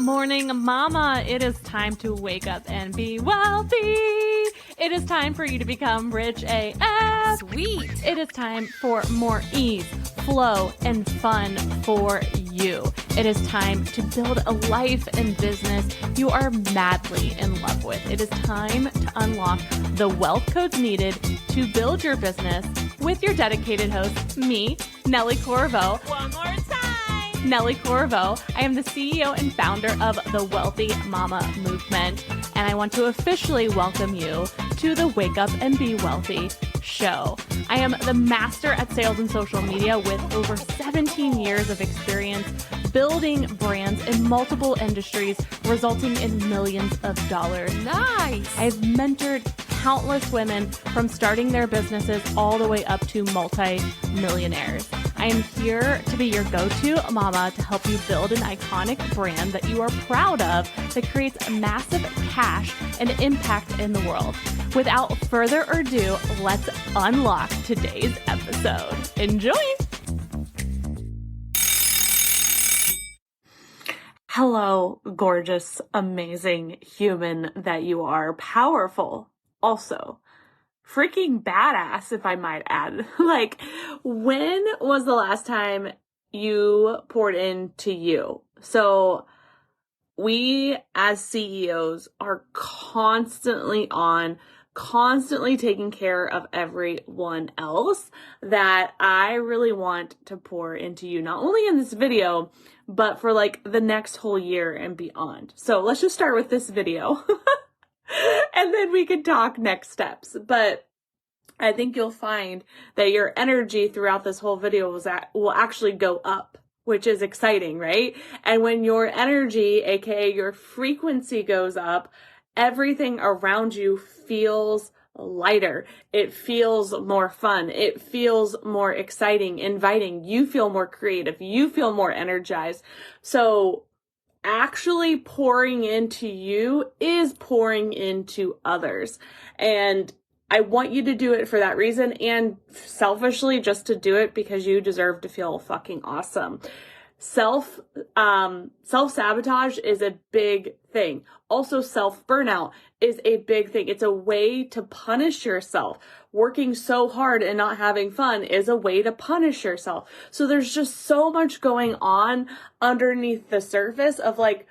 morning, mama. It is time to wake up and be wealthy. It is time for you to become rich AF. Sweet. It is time for more ease, flow, and fun for you. It is time to build a life and business you are madly in love with. It is time to unlock the wealth codes needed to build your business with your dedicated host, me, Nellie Corvo. One more time. Nellie Corvo. I am the CEO and founder of the Wealthy Mama Movement, and I want to officially welcome you to the Wake Up and Be Wealthy show. I am the master at sales and social media with over 17 years of experience building brands in multiple industries, resulting in millions of dollars. Nice. I've mentored countless women from starting their businesses all the way up to multi-millionaires. I am here to be your go-to mama to help you build an iconic brand that you are proud of that creates massive cash and impact in the world. Without further ado, let's unlock today's episode. Enjoy! Hello, gorgeous, amazing human that you are. Powerful, also. Freaking badass, if I might add. Like, when was the last time you poured into you? So we as CEOs are constantly taking care of everyone else, that I really want to pour into you, not only in this video, but for like the next whole year and beyond. So let's just start with this video and then we can talk next steps. But I think you'll find that your energy throughout this whole video will actually go up, which is exciting, right? And when your energy, aka your frequency, goes up, everything around you feels lighter. It feels more fun. It feels more exciting, inviting. You feel more creative. You feel more energized. So actually pouring into you is pouring into others. And I want you to do it for that reason, and selfishly just to do it because you deserve to feel fucking awesome. Self-sabotage is a big thing. Also, self-burnout is a big thing. It's a way to punish yourself. Working so hard and not having fun is a way to punish yourself. So there's just so much going on underneath the surface of like,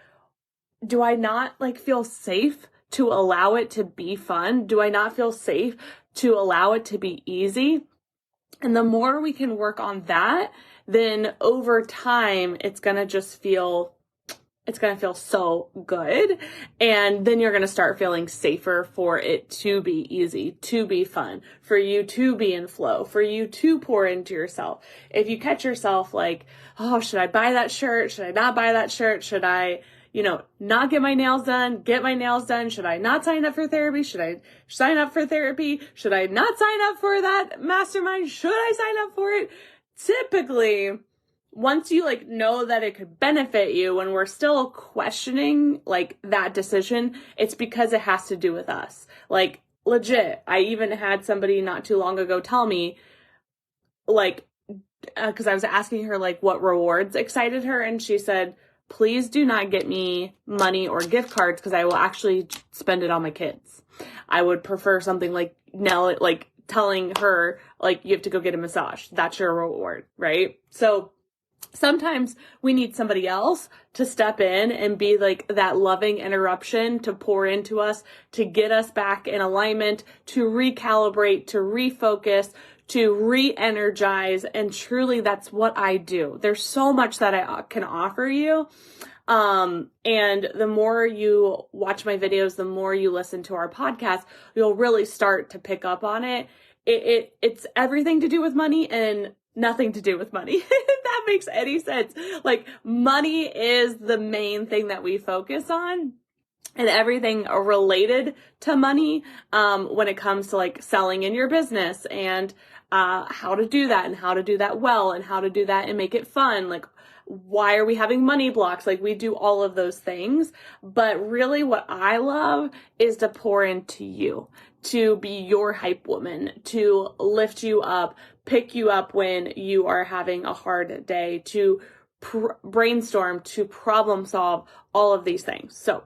do I not like feel safe to allow it to be fun? Do I not feel safe to allow it to be easy? And the more we can work on that, then over time, it's going to feel so good. And then you're going to start feeling safer for it to be easy, to be fun, for you to be in flow, for you to pour into yourself. If you catch yourself like, oh, should I buy that shirt? Should I not buy that shirt? Should I, not get my nails done, get my nails done? Should I not sign up for therapy? Should I sign up for therapy? Should I not sign up for that mastermind? Should I sign up for it? Typically, once you know that it could benefit you, when we're still questioning that decision, it's because it has to do with us. Legit, I even had somebody not too long ago tell me, because I was asking her what rewards excited her, and she said, please do not get me money or gift cards because I will actually spend it on my kids. I would prefer something like Nellie, telling her, you have to go get a massage. That's your reward, right? So sometimes we need somebody else to step in and be that loving interruption to pour into us, to get us back in alignment, to recalibrate, to refocus, to re-energize. And truly that's what I do. There's so much that I can offer you. And the more you watch my videos, the more you listen to our podcast, you'll really start to pick up on it. It's everything to do with money and nothing to do with money. If that makes any sense. Money is the main thing that we focus on, and everything related to money, when it comes to selling in your business and, how to do that and how to do that well and how to do that and make it fun. Why are we having money blocks? We do all of those things, but really what I love is to pour into you, to be your hype woman, to lift you up, pick you up when you are having a hard day, to brainstorm, to problem solve all of these things. So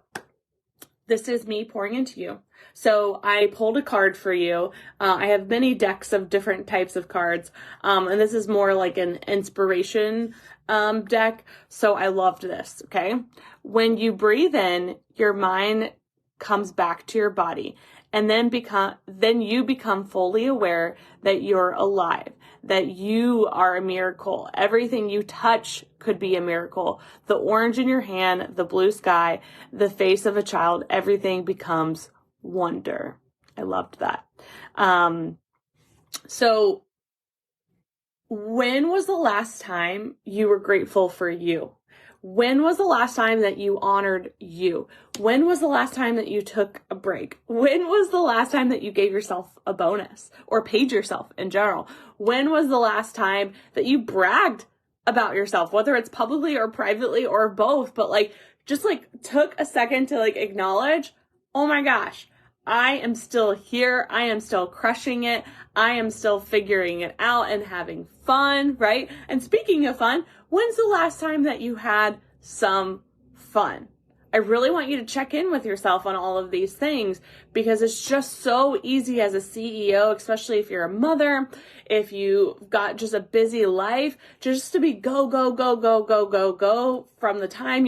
this is me pouring into you. So I pulled a card for you. I have many decks of different types of cards. And this is more like an inspiration deck. So I loved this, okay? When you breathe in, your mind comes back to your body, and then you become fully aware that you're alive, that you are a miracle. Everything you touch could be a miracle. The orange in your hand, the blue sky, the face of a child, everything becomes wonder. I loved that. So when was the last time you were grateful for you? When was the last time that you honored you? When was the last time that you took a break? When was the last time that you gave yourself a bonus or paid yourself in general? When was the last time that you bragged about yourself, whether it's publicly or privately or both, but just took a second to acknowledge, oh my gosh, I am still here. I am still crushing it. I am still figuring it out and having fun, right? And speaking of fun, when's the last time that you had some fun? I really want you to check in with yourself on all of these things, because it's just so easy as a CEO, especially if you're a mother, if you've got just a busy life, just to be go, go, go, go, go, go, go from the time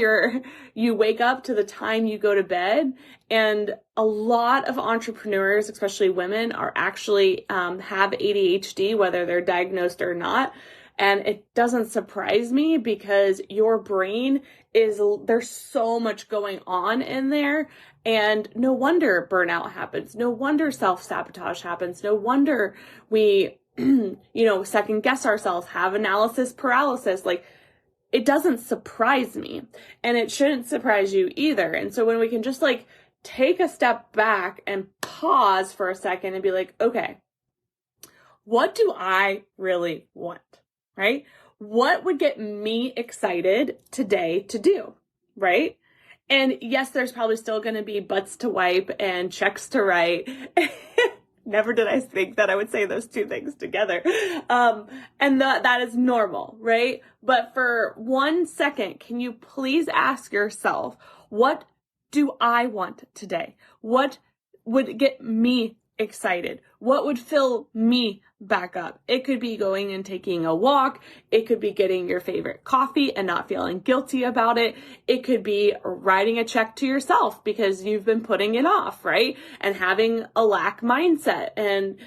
you wake up to the time you go to bed. And a lot of entrepreneurs, especially women, are actually have ADHD, whether they're diagnosed or not. And it doesn't surprise me, because your brain there's so much going on in there. And no wonder burnout happens. No wonder self-sabotage happens. No wonder we, second guess ourselves, have analysis paralysis. It doesn't surprise me, and it shouldn't surprise you either. And so when we can just take a step back and pause for a second and be like, okay, what do I really want? Right? What would get me excited today to do? Right? And yes, there's probably still going to be butts to wipe and checks to write. Never did I think that I would say those two things together. And that is normal, right? But for 1 second, can you please ask yourself, what do I want today? What would get me excited? What would fill me back up? It could be going and taking a walk. It could be getting your favorite coffee and not feeling guilty about it. It could be writing a check to yourself because you've been putting it off, right? And having a lack mindset. And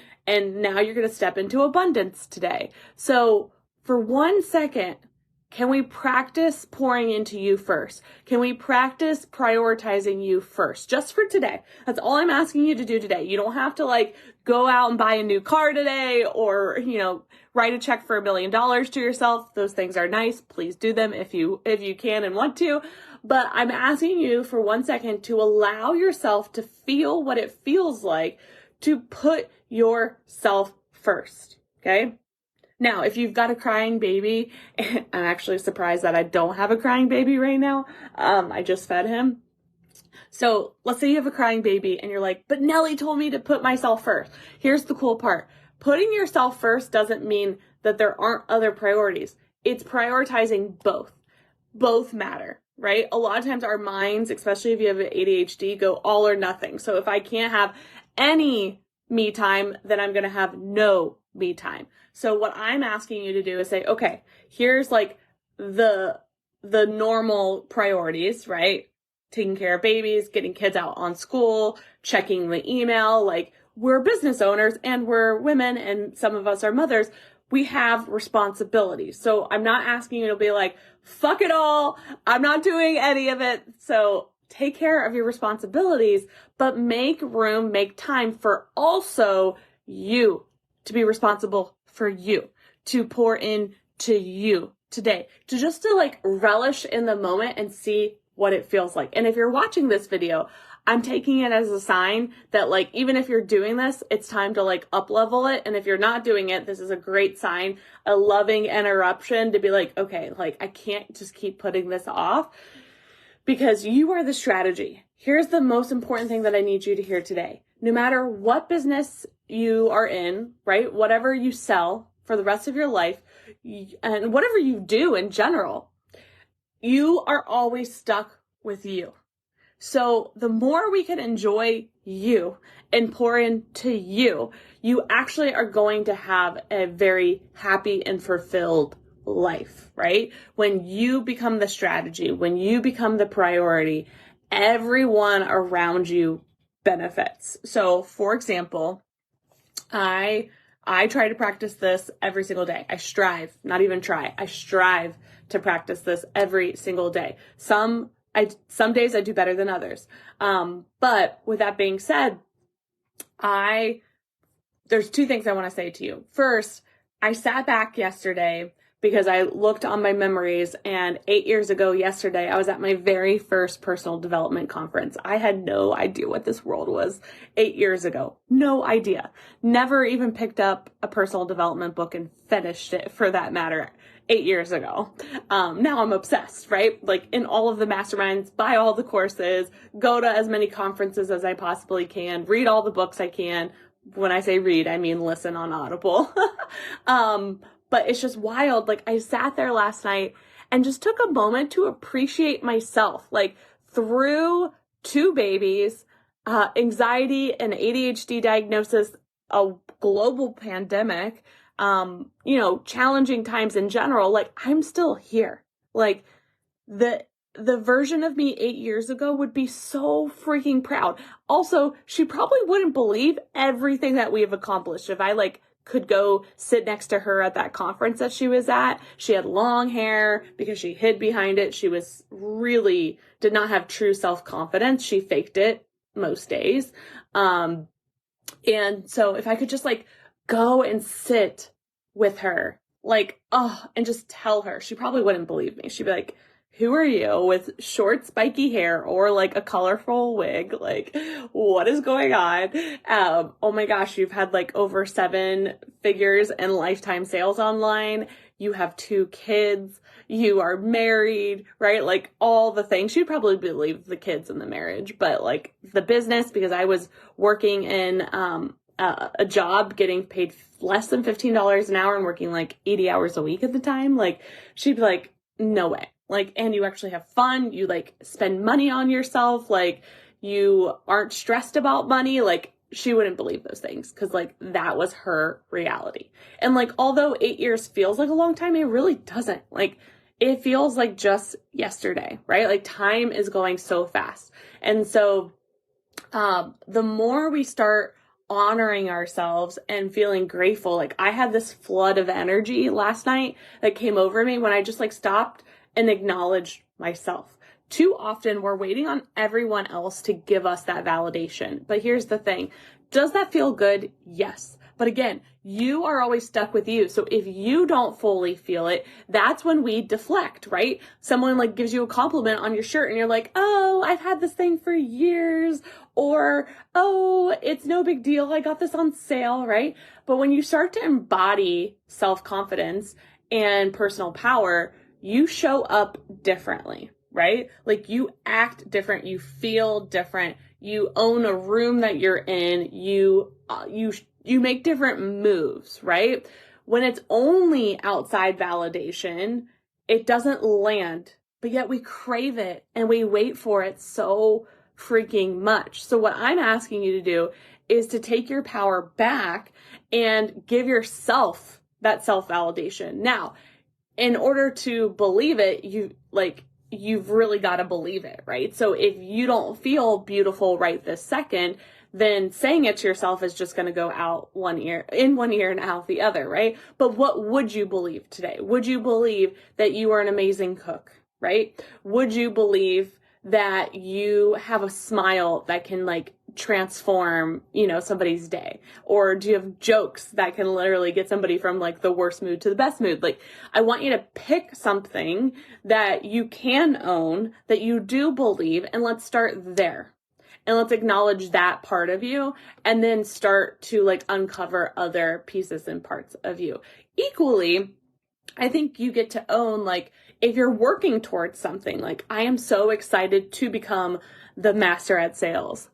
now you're going to step into abundance today. So for 1 second, can we practice pouring into you first? Can we practice prioritizing you first? Just for today. That's all I'm asking you to do today. You don't have to go out and buy a new car today or, write a check for $1 million to yourself. Those things are nice. Please do them if you can and want to. But I'm asking you for 1 second to allow yourself to feel what it feels like to put yourself first. Okay? Now, if you've got a crying baby, I'm actually surprised that I don't have a crying baby right now. I just fed him. So let's say you have a crying baby and you're like, but Nellie told me to put myself first. Here's the cool part. Putting yourself first doesn't mean that there aren't other priorities. It's prioritizing both. Both matter, right? A lot of times our minds, especially if you have ADHD, go all or nothing. So if I can't have any me time, then I'm going to have no me time. So what I'm asking you to do is say, okay, here's the normal priorities, right? Taking care of babies, getting kids out on school, checking the email. We're business owners and we're women and some of us are mothers. We have responsibilities. So I'm not asking you to be fuck it all. I'm not doing any of it. So take care of your responsibilities, but make room, make time for also you to be responsible for you, to pour into you today, to relish in the moment and see what it feels like. And if you're watching this video, I'm taking it as a sign that even if you're doing this, it's time to up level it. And if you're not doing it, this is a great sign, a loving interruption to be okay, I can't just keep putting this off because you are the strategy. Here's the most important thing that I need you to hear today. No matter what business you are in, right? Whatever you sell for the rest of your life and whatever you do in general, you are always stuck with you. So the more we can enjoy you and pour into you, you actually are going to have a very happy and fulfilled life, right? When you become the strategy, when you become the priority, everyone around you benefits. So for example, I try to practice this every single day. I strive, not even try. I strive to practice this every single day. Some days I do better than others. But with that being said, there's two things I want to say to you. First, I sat back yesterday because I looked on my memories, and 8 years ago yesterday, I was at my very first personal development conference. I had no idea what this world was 8 years ago. No idea. Never even picked up a personal development book and finished it, for that matter, 8 years ago. Now I'm obsessed, right? Like, in all of the masterminds, buy all the courses, go to as many conferences as I possibly can, read all the books I can. When I say read, I mean listen on Audible. But it's just wild. Like, I sat there last night and just took a moment to appreciate myself, like, through two babies, anxiety and ADHD diagnosis, a global pandemic, challenging times in general. Like, I'm still here. Like, the version of me 8 years ago would be so freaking proud. Also, she probably wouldn't believe everything that we have accomplished. If I could go sit next to her at that conference that she was at. She had long hair because she hid behind it. She was really did not have true self-confidence. She faked it most days. And so if I could just go and sit with her, and just tell her, she probably wouldn't believe me. She'd be like, who are you with short spiky hair or a colorful wig? What is going on? Oh my gosh, you've had over 7 figures in lifetime sales online. You have 2 kids. You are married, right? All the things. She'd probably believe the kids and the marriage, but the business, because I was working in a job getting paid less than $15 an hour and working 80 hours a week at the time. She'd be like, no way. And you actually have fun. You spend money on yourself. You aren't stressed about money. She wouldn't believe those things because that was her reality. And although 8 years feels like a long time, it really doesn't. It feels like just yesterday, right? Time is going so fast. And so, the more we start honoring ourselves and feeling grateful, I had this flood of energy last night that came over me when I just stopped and acknowledge myself. Too often we're waiting on everyone else to give us that validation. But here's the thing. Does that feel good? Yes. But again, you are always stuck with you. So if you don't fully feel it, that's when we deflect, right? Someone gives you a compliment on your shirt and you're like, oh, I've had this thing for years. Or, oh, it's no big deal. I got this on sale, right? But when you start to embody self-confidence and personal power, you show up differently, right? You act different, you feel different, you own a room that you're in, you make different moves, right? When it's only outside validation, it doesn't land, but yet we crave it and we wait for it so freaking much. So what I'm asking you to do is to take your power back and give yourself that self-validation. Now, in order to believe it, you've really got to believe it, right? So if you don't feel beautiful right this second, then saying it to yourself is just going to go out in one ear and out the other, right? But what would you believe today? Would you believe that you are an amazing cook, right? Would you believe that you have a smile that can transform, somebody's day? Or do you have jokes that can literally get somebody from the worst mood to the best mood? I want you to pick something that you can own, that you do believe, and let's start there. And let's acknowledge that part of you and then start to uncover other pieces and parts of you. Equally, I think you get to own, if you're working towards something, I am so excited to become the master at sales.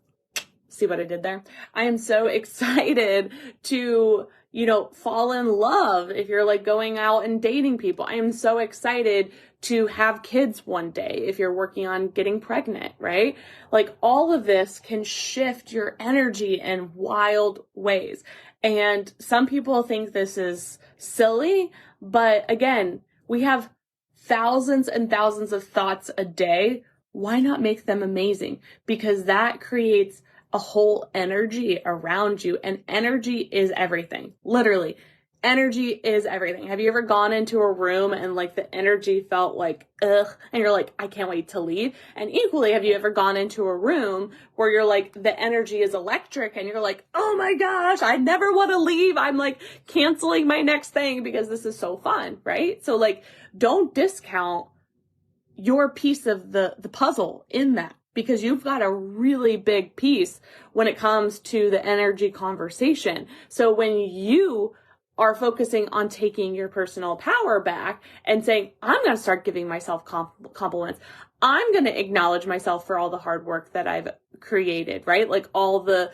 See what I did there? I am so excited to, fall in love, if you're like going out and dating people. I am so excited to have kids one day if you're working on getting pregnant, right? Like all of this can shift your energy in wild ways. And some people think this is silly, but again, we have thousands and thousands of thoughts a day. Why not make them amazing? Because that creates a whole energy around you, and energy is everything. Literally, energy is everything. Have you ever gone into a room and like the energy felt like ugh, and you're like, I can't wait to leave? And equally, have you ever gone into a room where you're like, the energy is electric and you're like, oh my gosh, I never want to leave. I'm like canceling my next thing because this is so fun, right? So like, don't discount your piece of the puzzle in that, because you've got a really big piece when it comes to the energy conversation. So when you are focusing on taking your personal power back and saying, I'm going to start giving myself compliments. I'm going to acknowledge myself for all the hard work that I've created, right? Like all the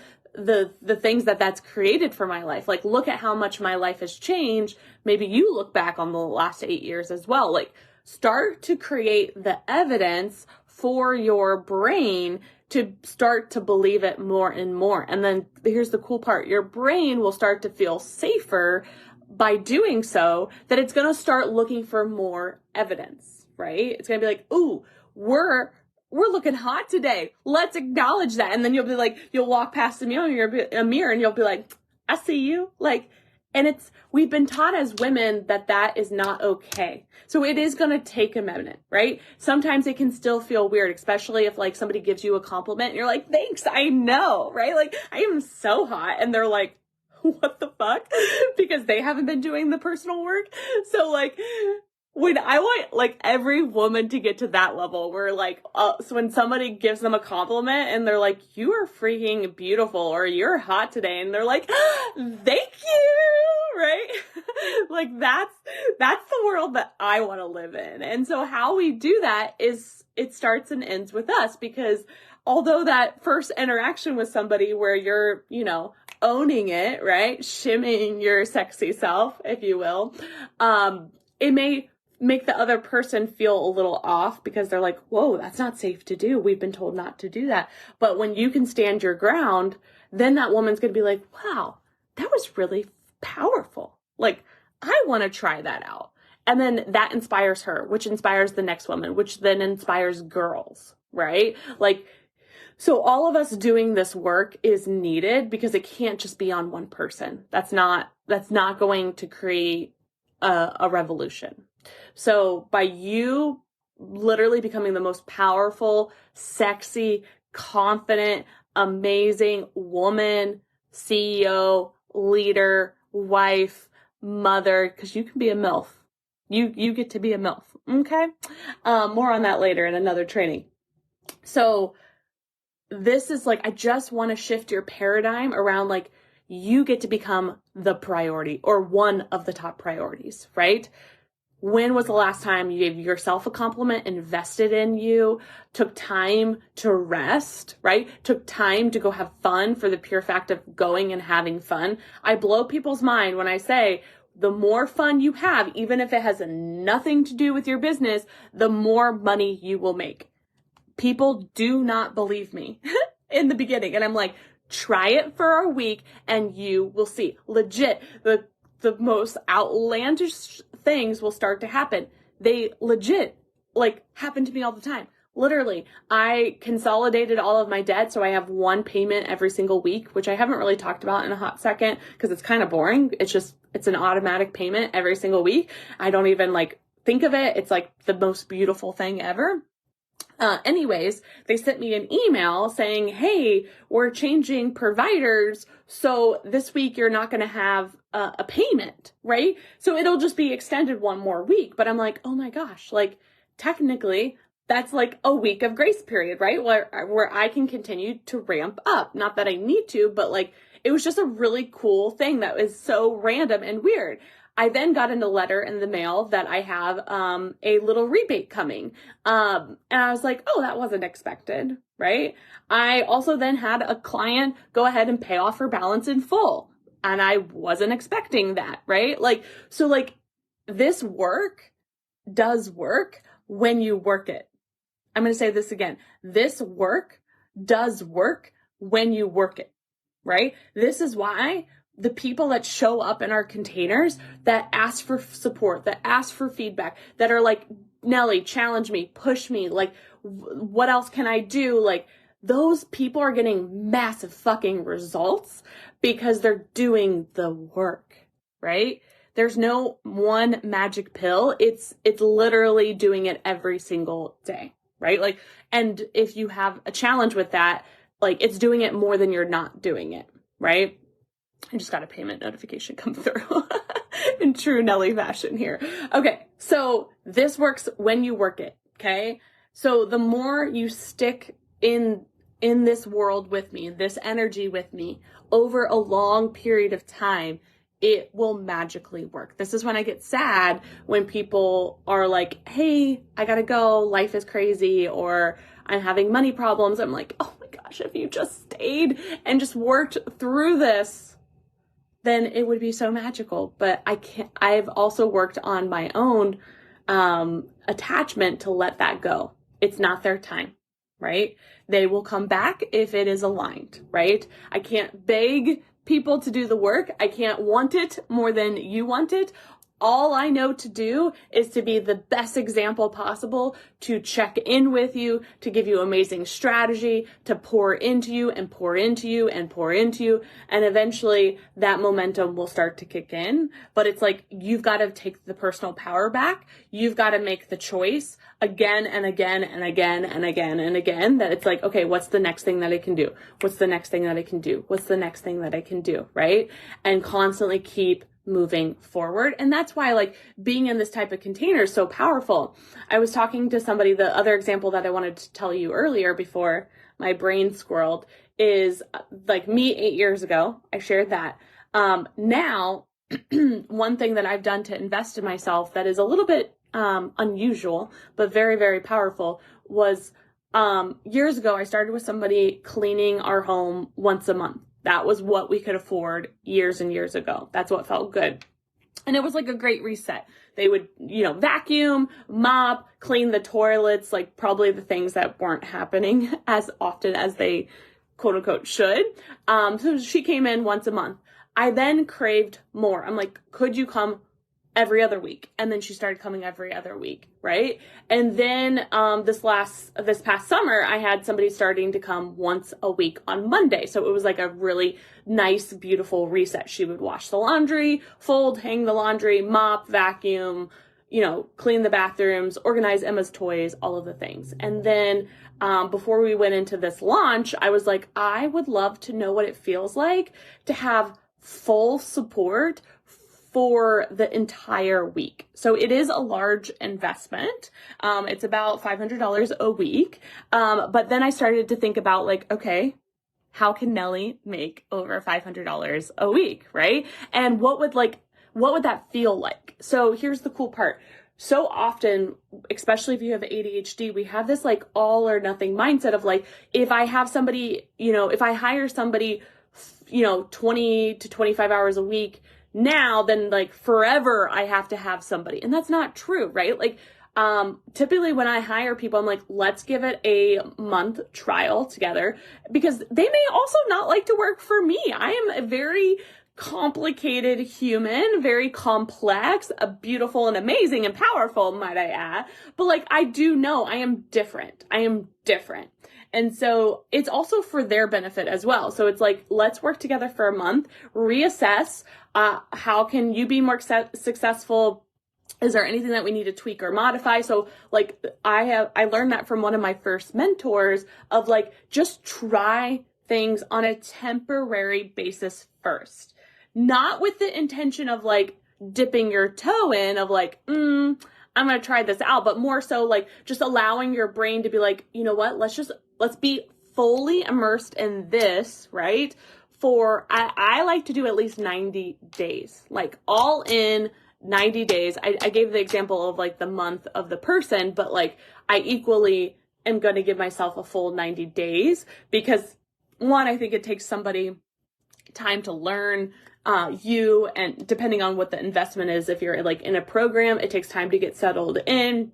things that's created for my life. Like, look at how much my life has changed. Maybe you look back on the last 8 years as well. Like, start to create the evidence for your brain to start to believe it more and more. And then here's the cool part. Your brain will start to feel safer by doing so, that it's going to start looking for more evidence, right? It's going to be like, ooh, we're looking hot today. Let's acknowledge that. And then you'll be like, you'll walk past a mirror and you'll be like, I see you. Like, and we've been taught as women that is not okay. So it is going to take a minute, right? Sometimes it can still feel weird, especially if like somebody gives you a compliment and you're like, thanks, I know, right? Like, I am so hot. And they're like, what the fuck? Because they haven't been doing the personal work. So like, when I want like every woman to get to that level where like, so when somebody gives them a compliment and they're like, you are freaking beautiful, or you're hot today. And they're like, thank you. Right? Like that's the world that I want to live in. And so how we do that is it starts and ends with us, because although that first interaction with somebody where you're, owning it, right? Shimming your sexy self, if you will, it may make the other person feel a little off because they're like, whoa, that's not safe to do. We've been told not to do that. But when you can stand your ground, then that woman's going to be like, wow, that was really powerful. Like, I want to try that out. And then that inspires her, which inspires the next woman, which then inspires girls, right? Like, so all of us doing this work is needed, because it can't just be on one person. That's not going to create a revolution. So by you literally becoming the most powerful, sexy, confident, amazing woman, CEO, leader, wife, mother, because you can be a MILF. You get to be a MILF. Okay. More on that later in another training. So this is like, I just want to shift your paradigm around like, you get to become the priority, or one of the top priorities, right? When was the last time you gave yourself a compliment, invested in you, took time to rest, right? Took time to go have fun for the pure fact of going and having fun. I blow people's mind when I say, the more fun you have, even if it has nothing to do with your business, the more money you will make. People do not believe me in the beginning. And I'm like, try it for a week and you will see. Legit, the most outlandish things will start to happen. They legit like happen to me all the time. Literally, I consolidated all of my debt, so I have one payment every single week, which I haven't really talked about in a hot second because it's kind of boring. It's an automatic payment every single week. I don't even like think of it. It's like the most beautiful thing ever. Anyways, they sent me an email saying, hey, we're changing providers, so this week you're not going to have a payment, right? So it'll just be extended one more week. But I'm like, oh my gosh, like technically that's like a week of grace period, right? Where I can continue to ramp up. Not that I need to, but like it was just a really cool thing that was so random and weird. I then got in a letter in the mail that I have a little rebate coming. And I was like, oh, that wasn't expected, right? I also then had a client go ahead and pay off her balance in full. and I wasn't expecting that, right? Like, so like this work does work when you work it. I'm going to say this again. This work does work when you work it, right? This is why the people that show up in our containers that ask for support, that ask for feedback, that are like, Nellie, challenge me, push me, like, what else can I do? Like, those people are getting massive fucking results because they're doing the work, right? There's no one magic pill. It's literally doing it every single day, right? Like, and if you have a challenge with that, like, it's doing it more than you're not doing it, right? I just got a payment notification come through in true Nellie fashion here. Okay, so this works when you work it, okay? So the more you stick in this world with me, this energy with me over a long period of time, it will magically work. This is when I get sad when people are like, hey, I gotta go, life is crazy, or I'm having money problems. I'm like, oh my gosh, if you just stayed and just worked through this, then it would be so magical. But I can't. I've also worked on my own attachment to let that go. It's not their time, right? They will come back if it is aligned, right? I can't beg people to do the work. I can't want it more than you want it. All I know to do is to be the best example possible, to check in with you, to give you amazing strategy, to pour into you and pour into you and pour into you. And eventually that momentum will start to kick in. But it's like, you've got to take the personal power back. You've got to make the choice again and again and again and again and again, that it's like, okay, what's the next thing that I can do? What's the next thing that I can do? What's the next thing that I can do? Right? And constantly keep moving forward. And that's why, like, being in this type of container is so powerful. I was talking to somebody, the other example that I wanted to tell you earlier before my brain squirreled is like me 8 years ago. I shared that. Now, one thing that I've done to invest in myself that is a little bit unusual, but very, very powerful was years ago, I started with somebody cleaning our home once a month. That was what we could afford years and years ago. That's what felt good. And it was like a great reset. They would, vacuum, mop, clean the toilets, like probably the things that weren't happening as often as they quote unquote should. So she came in once a month. I then craved more. I'm like, could you come every other week? And then she started coming every other week, right? And then this past summer, I had somebody starting to come once a week on Monday. So it was like a really nice, beautiful reset. She would wash the laundry, fold, hang the laundry, mop, vacuum, clean the bathrooms, organize Emma's toys, all of the things. And then before we went into this launch, I was like, I would love to know what it feels like to have full support for the entire week. So it is a large investment. It's about $500 a week. But then I started to think about, like, okay, how can Nellie make over $500 a week, right? And what would that feel like? So here's the cool part. So often, especially if you have ADHD, we have this like all or nothing mindset of like, if I have somebody, if I hire somebody, 20 to 25 hours a week, now then like forever I have to have somebody. And that's not true, right? Like, typically when I hire people, I'm like, let's give it a month trial together, because they may also not like to work for me. I am a very complicated human, very complex, beautiful and amazing and powerful, might I add. But like, I do know I am different. And so it's also for their benefit as well. So it's like, let's work together for a month, reassess, how can you be more successful? Is there anything that we need to tweak or modify? So like, I learned that from one of my first mentors of like, just try things on a temporary basis first, not with the intention of like dipping your toe in of like, I'm going to try this out, but more so like just allowing your brain to be like, you know what, let's be fully immersed in this, right? I like to do at least 90 days, like all in 90 days. I gave the example of like the month of the person, but like I equally am going to give myself a full 90 days because one, I think it takes somebody time to learn and depending on what the investment is, if you're like in a program, it takes time to get settled in.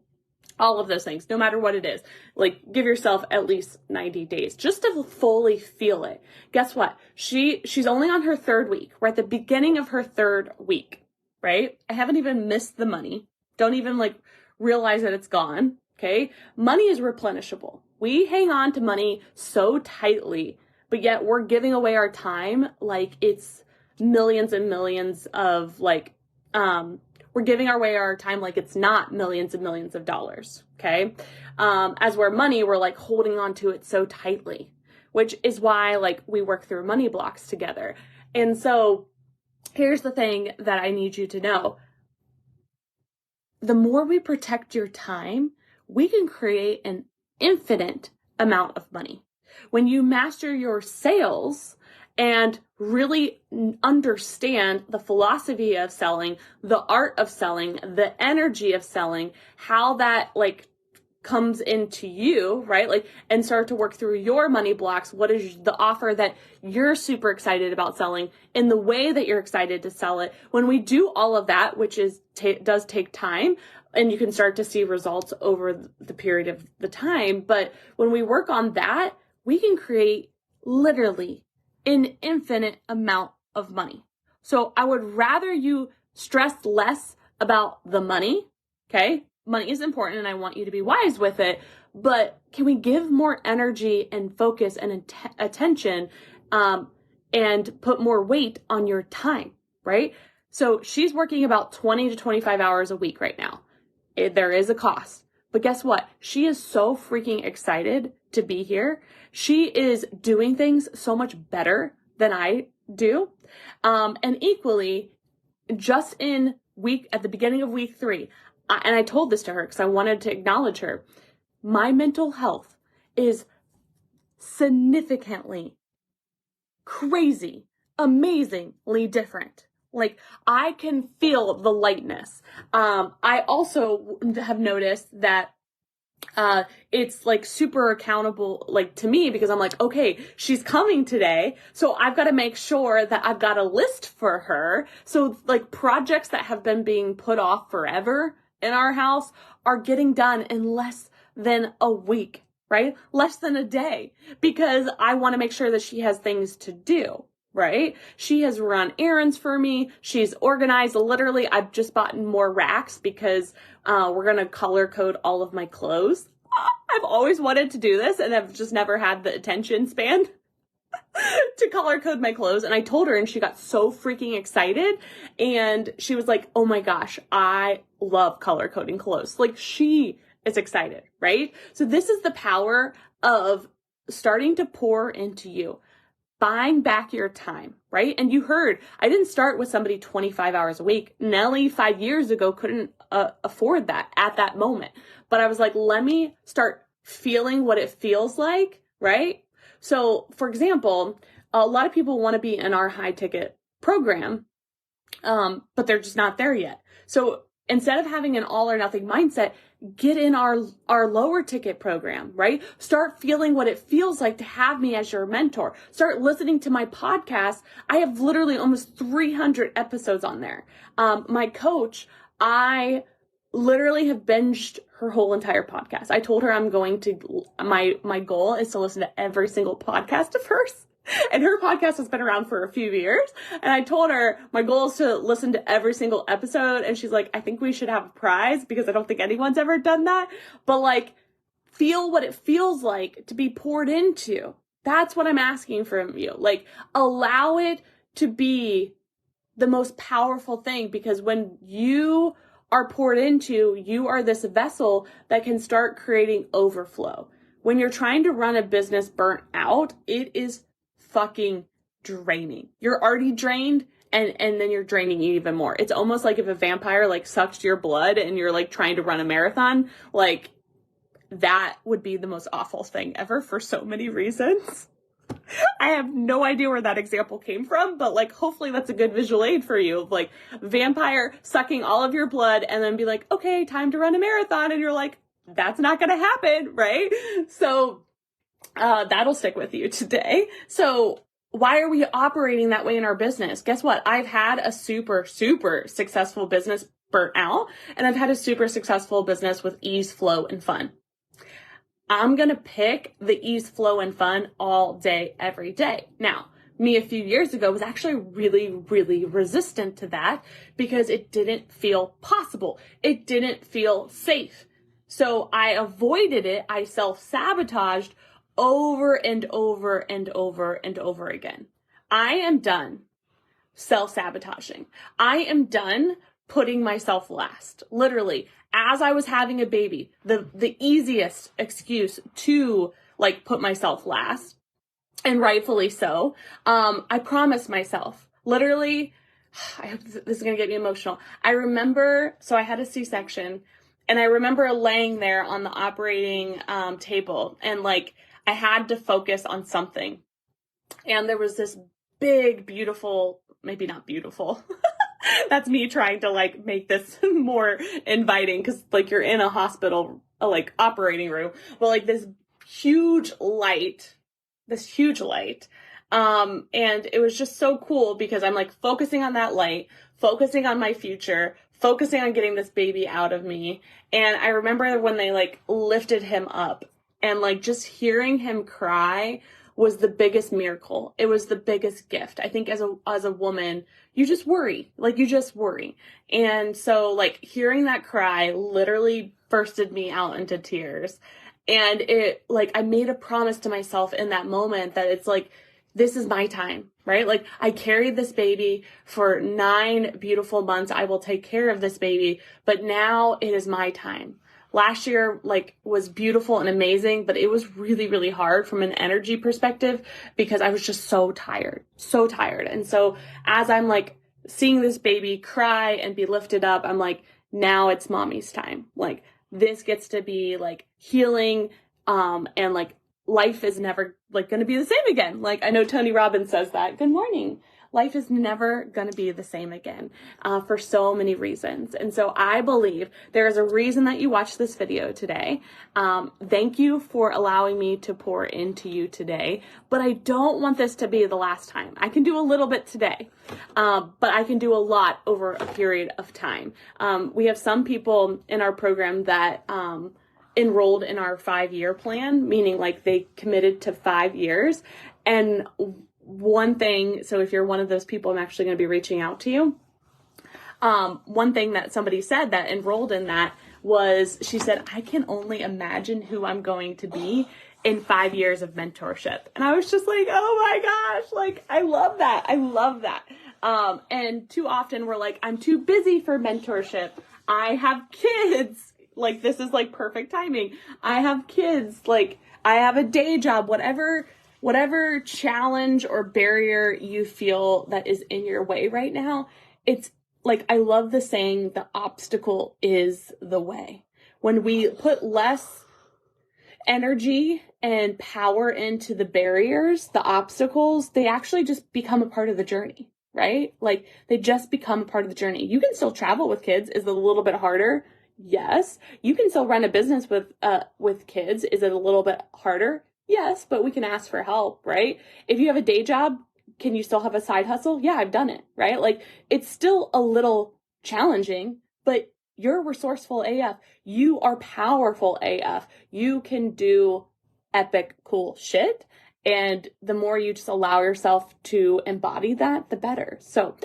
All of those things, no matter what it is, like give yourself at least 90 days just to fully feel it. Guess what? She's only on her third week. We're at the beginning of her third week, right? I haven't even missed the money. Don't even like realize that it's gone. Okay. Money is replenishable. We hang on to money so tightly, but yet we're giving away our time like it's millions and millions of like, we're giving away our time like it's not millions and millions of dollars, okay? As we're money, we're like holding on to it so tightly, which is why like we work through money blocks together. And so here's the thing that I need you to know. The more we protect your time, we can create an infinite amount of money. When you master your sales and really understand the philosophy of selling, the art of selling, the energy of selling, how that like comes into you, right? Like, and start to work through your money blocks. What is the offer that you're super excited about selling in the way that you're excited to sell it? When we do all of that, which is does take time, and you can start to see results over the period of the time. But when we work on that, we can create literally an infinite amount of money. So I would rather you stress less about the money, okay? Money is important and I want you to be wise with it, but can we give more energy and focus and attention and put more weight on your time, right? So she's working about 20 to 25 hours a week right now. There is a cost. But guess what? She is so freaking excited to be here. She is doing things so much better than I do. And equally, just at the beginning of week 3, and I told this to her because I wanted to acknowledge her, my mental health is significantly, crazy, amazingly different. Like, I can feel the lightness. I also have noticed that it's like super accountable, like to me, because I'm like, okay, she's coming today. So I've got to make sure that I've got a list for her. So like projects that have been being put off forever in our house are getting done in less than a week, right? Less than a day, because I want to make sure that she has things to do. Right? She has run errands for me. She's organized. Literally, I've just bought more racks because we're going to color code all of my clothes. I've always wanted to do this and I've just never had the attention span to color code my clothes. And I told her and she got so freaking excited. And she was like, oh my gosh, I love color coding clothes. Like, she is excited, right? So this is the power of starting to pour into you. Buying back your time, right? And you heard, I didn't start with somebody 25 hours a week. Nellie 5 years ago couldn't afford that at that moment. But I was like, let me start feeling what it feels like, right? So for example, a lot of people want to be in our high ticket program, but they're just not there yet. So instead of having an all or nothing mindset, get in our lower ticket program, right? Start feeling what it feels like to have me as your mentor. Start listening to my podcast. I have literally almost 300 episodes on there. My coach, I literally have binged her whole entire podcast. I told her I'm going to, my goal is to listen to every single podcast of hers. And her podcast has been around for a few years. And I told her my goal is to listen to every single episode. And she's like, I think we should have a prize because I don't think anyone's ever done that. But like, feel what it feels like to be poured into. That's what I'm asking from you. Like, allow it to be the most powerful thing, because when you are poured into, you are this vessel that can start creating overflow. When you're trying to run a business burnt out, it is fucking draining. You're already drained and then you're draining even more. It's almost like if a vampire like sucks your blood and you're like trying to run a marathon, like that would be the most awful thing ever for so many reasons. I have no idea where that example came from, but like hopefully that's a good visual aid for you of like vampire sucking all of your blood and then be like, okay, time to run a marathon. And you're like, that's not going to happen, right? So that'll stick with you today. So why are we operating that way in our business? Guess what? I've had a super, super successful business burnt out, and I've had a super successful business with ease, flow, and fun. I'm going to pick the ease, flow, and fun all day, every day. Now, me a few years ago was actually really, really resistant to that because it didn't feel possible. It didn't feel safe. So I avoided it. I self-sabotaged over and over and over and over again. I am done self-sabotaging. I am done putting myself last. Literally, as I was having a baby, the easiest excuse to like put myself last, and rightfully so, I promised myself, literally, I hope this is going to get me emotional. I remember, so I had a C-section, and I remember laying there on the operating table, and like, I had to focus on something. And there was this big, beautiful, maybe not beautiful. That's me trying to like make this more inviting because like you're in a hospital, like operating room, but like this huge light. And it was just so cool because I'm like focusing on that light, focusing on my future, focusing on getting this baby out of me. And I remember when they like lifted him up and like just hearing him cry was the biggest miracle. It was the biggest gift. I think as a woman, you just worry. And so like hearing that cry literally bursted me out into tears. And it like, I made a promise to myself in that moment that it's like, this is my time, right? Like I carried this baby for 9 beautiful months. I will take care of this baby, but now it is my time. Last year, like, was beautiful and amazing, but it was really, really hard from an energy perspective because I was just so tired. And so as I'm like seeing this baby cry and be lifted up, I'm like, now it's mommy's time. Like this gets to be like healing, and like life is never like going to be the same again. Like I know Tony Robbins says that. Good morning. Life is never going to be the same again, for so many reasons. And so I believe there is a reason that you watched this video today. Thank you for allowing me to pour into you today, but I don't want this to be the last time. I can do a little bit today, but I can do a lot over a period of time. We have some people in our program that, enrolled in our 5-year plan, meaning like they committed to 5 years. And one thing, so if you're one of those people, I'm actually going to be reaching out to you. One thing that somebody said that enrolled in that was, she said, I can only imagine who I'm going to be in 5 years of mentorship. And I was just like, oh my gosh, like, I love that. And too often we're like, I'm too busy for mentorship. I have kids. Like, this is like perfect timing. I have kids. Like, I have a day job, whatever challenge or barrier you feel that is in your way right now. It's like, I love the saying, the obstacle is the way. When we put less energy and power into the barriers, the obstacles, they actually just become a part of the journey, right? Like they just become a part of the journey. You can still travel with kids. Is it a little bit harder? Yes. You can still run a business with kids. Is it a little bit harder? Yes, but we can ask for help, right? If you have a day job, can you still have a side hustle? Yeah, I've done it, right? Like it's still a little challenging, but you're resourceful AF. You are powerful AF. You can do epic, cool shit. And the more you just allow yourself to embody that, the better. So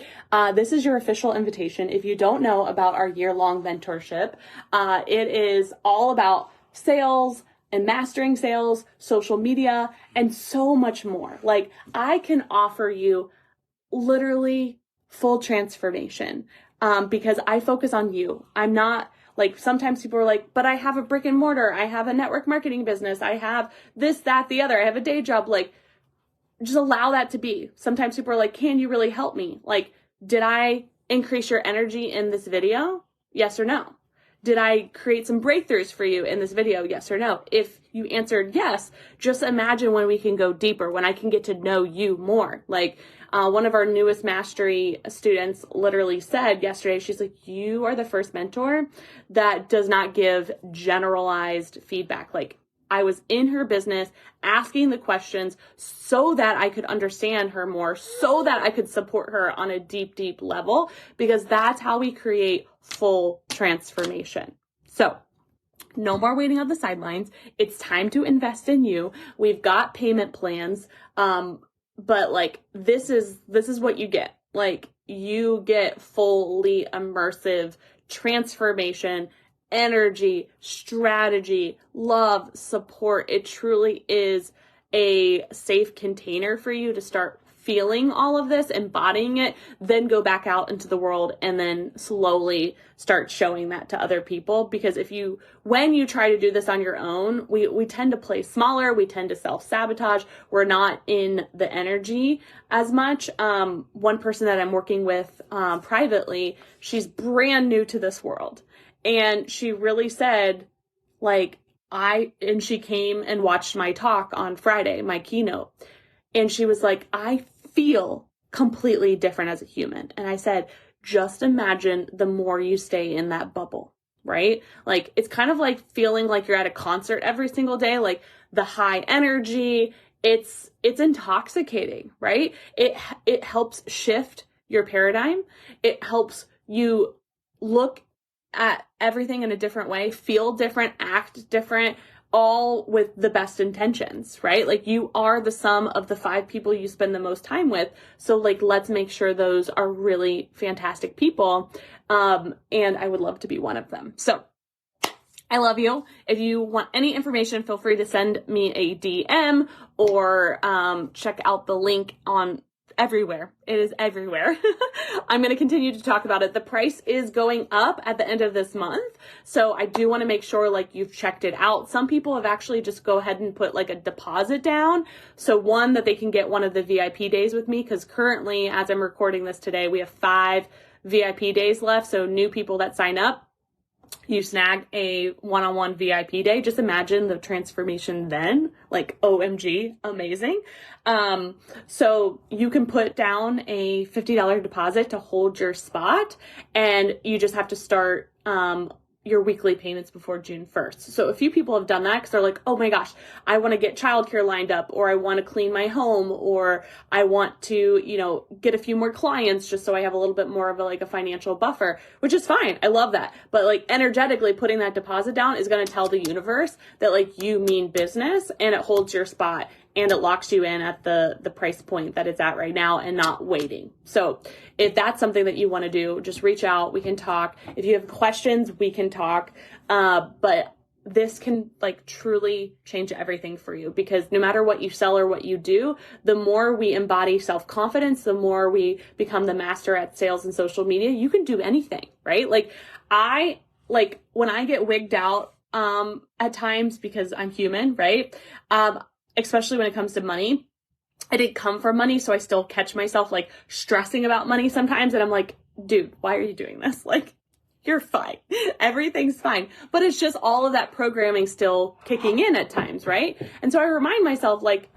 this is your official invitation. If you don't know about our year-long mentorship, it is all about sales and mastering sales, social media, and so much more. Like I can offer you literally full transformation because I focus on you. I'm not like, sometimes people are like, but I have a brick and mortar. I have a network marketing business. I have this, that, the other. I have a day job. Like, just allow that to be. Sometimes people are like, can you really help me? Like, did I increase your energy in this video? Yes or no? Did I create some breakthroughs for you in this video? Yes or no? If you answered yes, just imagine when we can go deeper, when I can get to know you more. Like one of our newest mastery students literally said yesterday, she's like, you are the first mentor that does not give generalized feedback. Like I was in her business asking the questions so that I could understand her more, so that I could support her on a deep, deep level, because that's how we create full transformation. So no more waiting on the sidelines. It's time to invest in you. We've got payment plans. But like, this is what you get. Like, you get fully immersive transformation, energy, strategy, love, support. It truly is a safe container for you to start feeling all of this, embodying it, then go back out into the world and then slowly start showing that to other people. Because when you try to do this on your own, we tend to play smaller, we tend to self-sabotage, we're not in the energy as much. One person that I'm working with privately, she's brand new to this world. And she really said, like, and she came and watched my talk on Friday, my keynote. And she was like, I feel completely different as a human. And I said, just imagine the more you stay in that bubble, right? Like, it's kind of like feeling like you're at a concert every single day, like the high energy, it's intoxicating, right? It helps shift your paradigm. It helps you look at everything in a different way, feel different, act different, all with the best intentions, right? Like, you are the sum of the 5 people you spend the most time with. So like, let's make sure those are really fantastic people. And I would love to be one of them. So I love you. If you want any information, feel free to send me a DM or check out the link on everywhere. It is everywhere. I'm going to continue to talk about it. The price is going up at the end of this month. So I do want to make sure like you've checked it out. Some people have actually just go ahead and put like a deposit down. So one, that they can get one of the VIP days with me, because currently, as I'm recording this today, we have 5 VIP days left. So new people that sign up, you snag a one-on-one VIP day. Just imagine the transformation then, like, OMG, amazing. So you can put down a $50 deposit to hold your spot, and you just have to start, your weekly payments before June 1st. So a few people have done that because they're like, oh my gosh, I want to get childcare lined up, or I want to clean my home, or I want to, get a few more clients just so I have a little bit more of a financial buffer, which is fine. I love that. But like, energetically putting that deposit down is going to tell the universe that like you mean business, and it holds your spot, and it locks you in at the price point that it's at right now and not waiting. So if that's something that you want to do, just reach out. We can talk. If you have questions, we can talk. But this can like truly change everything for you, because no matter what you sell or what you do, the more we embody self-confidence, the more we become the master at sales and social media, you can do anything, right? Like, when I get wigged out, at times, because I'm human, right? Especially when it comes to money, I didn't come from money. So I still catch myself like stressing about money sometimes. And I'm like, dude, why are you doing this? Like, you're fine. Everything's fine. But it's just all of that programming still kicking in at times, right? And so I remind myself, like,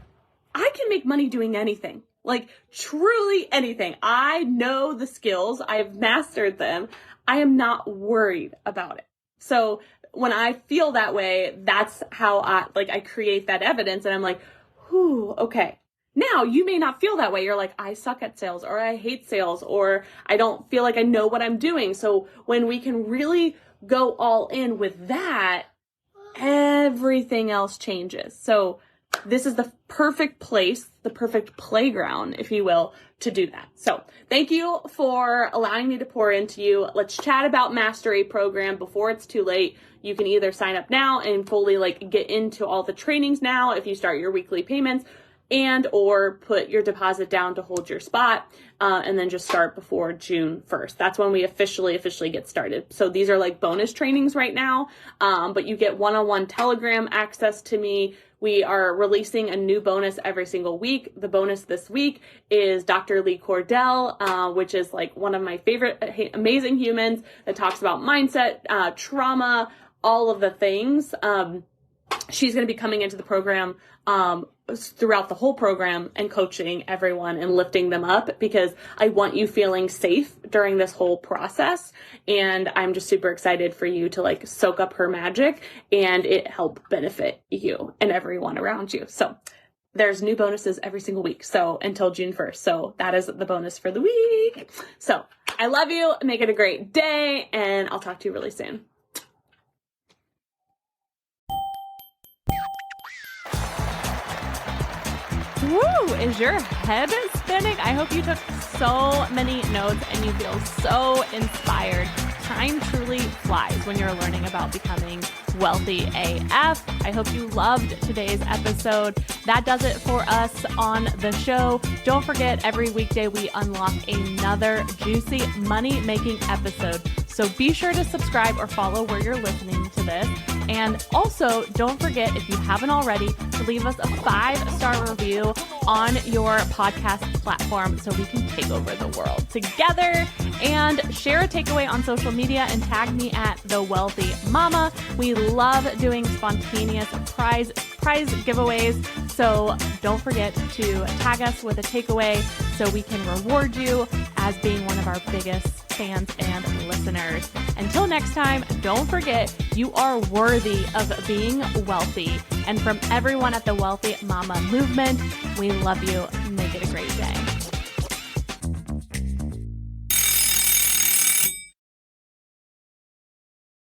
I can make money doing anything, like truly anything. I know the skills. I've mastered them. I am not worried about it. So when I feel that way, that's how I create that evidence, and I'm like, whew, okay. Now you may not feel that way. You're like, I suck at sales, or I hate sales, or I don't feel like I know what I'm doing. So when we can really go all in with that, everything else changes. So this is the perfect place, the perfect playground, if you will, to do that. So thank you for allowing me to pour into you. Let's chat about Mastery Program before it's too late. You can either sign up now and fully get into all the trainings now if you start your weekly payments, and or put your deposit down to hold your spot, and then just start before June 1st. That's when we officially get started. So these are like bonus trainings right now, but you get one-on-one Telegram access to me. We are releasing a new bonus every single week. The bonus this week is Dr. Lee Cordell, which is like one of my favorite amazing humans that talks about mindset, trauma, all of the things. she's going to be coming into the program throughout the whole program and coaching everyone and lifting them up, because I want you feeling safe during this whole process. And I'm just super excited for you to like soak up her magic and it help benefit you and everyone around you. So there's new bonuses every single week. So until June 1st. So that is the bonus for the week. So I love you. Make it a great day. And I'll talk to you really soon. Woo! Is your head spinning? I hope you took so many notes and you feel so inspired. Time truly flies when you're learning about becoming wealthy AF. I hope you loved today's episode. That does it for us on the show. Don't forget, every weekday we unlock another juicy money-making episode. So be sure to subscribe or follow where you're listening to this. And also, don't forget, if you haven't already, to leave us a 5-star review on your podcast platform so we can take over the world together. And share a takeaway on social media and tag me at The Wealthy Mama. We love doing spontaneous prize giveaways. So don't forget to tag us with a takeaway so we can reward you as being one of our biggest fans and listeners. Until next time, don't forget, you are worthy of being wealthy. And from everyone at the Wealthy Mama movement, we love you. Make it a great day.